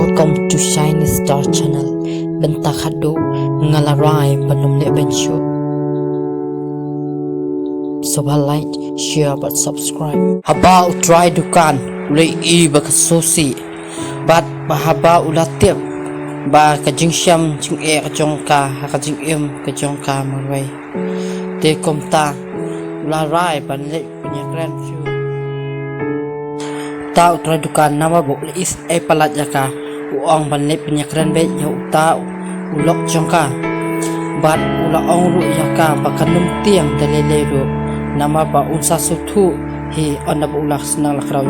Welcome to Shiny Star Channel. Benta kado ngalarai penom le bensho. So like, share but subscribe. Haba try dukan le I bakasosi. Bat bahaba ulatip ba kajing syam jing kajong ka kajing kajong ka marai. Te komta larai ban le punya grand view. Tau try dukan nama bok le is palat jaka uang ban le punya grand be ya tau ulok jongka bat ula ong ru yaka bakanum tiang dalele ru nama ba unsa sutu hi onab ulak senang lakrau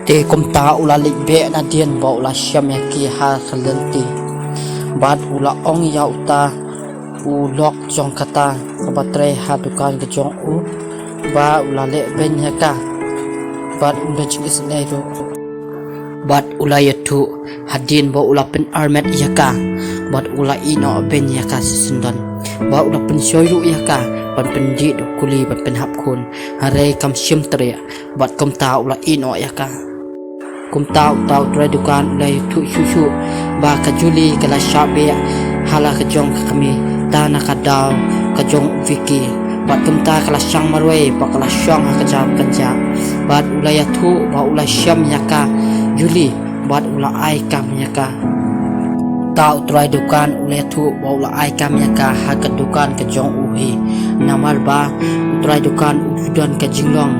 te komta ula likbe na dien ba ula syam yaki ha khalenti bat ula ong ya uta ulok jongkata kabatre ha dukan ke jong u ba ula le ben yaka bat ula jingis leru bat ula yatu hadin ba ula pen armet yaka bat ula ino ben yaka sisundan ba ula pen shoyru yaka bat pen di do kuli bat pen hap khun hare kam syim tre bat kom ta ula ino yaka kom ta tau tre dukan ula yatu shushu ba ka juli kala shabe hala ka jong kami tana ka daw ka jong viki bat kom ta kala syang marwe ba kala syang ka jam kanja bat ula yatu ba ula syam yaka Juli bat ula ai kam yaka tau try dukan ule tu ba ula ai kam yaka hakat dukan ke jong uhi namar ba try dukan udan ke jinglong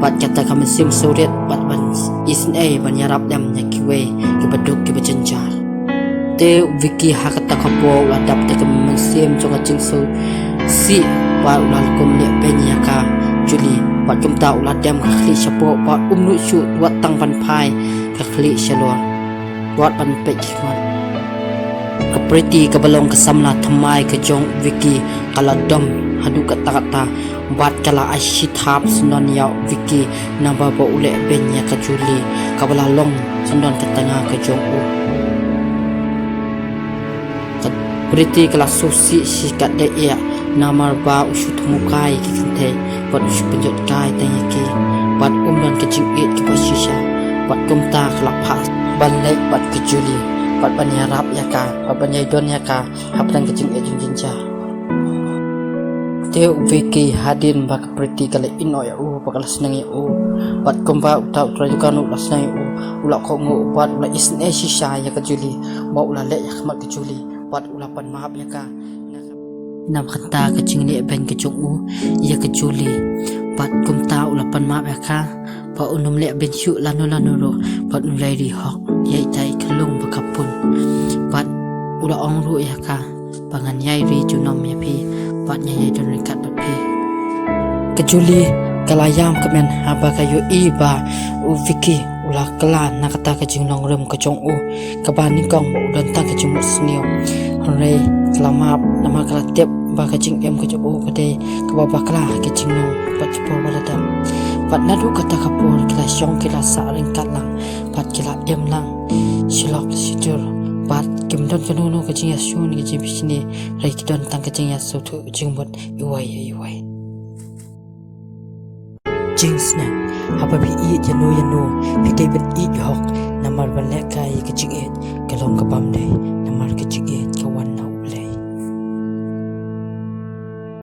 bat kata kam sim surit bat ban isin ban yarap dam yakiwe ke baduk ke bejenjar te wiki hakat takapo ula dap te kam sim jonga jingsu si ba ula kum le ben yaka Juli bat kum ta ula dam khli chapo ba umnu shu wat tang ban phai kakli shalor wat ban pe khwan kapriti kabalong kasamla thamai ka jong wiki kala dom hadu ka takata bat kala ashi thap sunon ya wiki namba ba ule benya ka Juli kabala long sunon ka tanga ka jong u kapriti kala susi sikat de ya namar ba ushu thumukai ki kinte bat ushu penjot kai tanya ki bat umdan ka jingit ki pasisha bat kumta kelak pas balai bat ke Juli bat banyarap yaka bat banyai don yaka hapdan ke jing jinja teu viki hadin bak priti kala ino ya bakal senang ya bat kumpa utau trajukan ulah senang ya ulah ko ngo bat ulah isne shisha ya ke Juli ba ulah le ya khmat ke Juli bat ulah pan maaf yaka nam khanta ke jing ni ben ke jong ya ke Juli bat kumta ulah pan maaf yaka pa unum le ben shu lanu ro pat ulai ri hok yai tai khlung bakapun pat ula ong ru ya ka pangan yai ri junom ya pi pat nyai don kat pat pi kejuli kalayam kemen haba kayu iba u viki ula kala nakata ka jingnong rem ka jong u kabani kong udan ta ka jumut snio re kelamap nama kala tep ba ka jing em ka jo ka de ka ba kala ka jingnong pat po baladam pat nadu kata kapur kila syong kila saring katlang pat kila em lang silok sidur pat kimdon kanunu kajing yasun kajing bisini rai kidon tang kajing yasutu jingbot iwai jingsna apa bi i janu pike ben i hok namar balek kai kajing et kalong kabam dai namar kajing et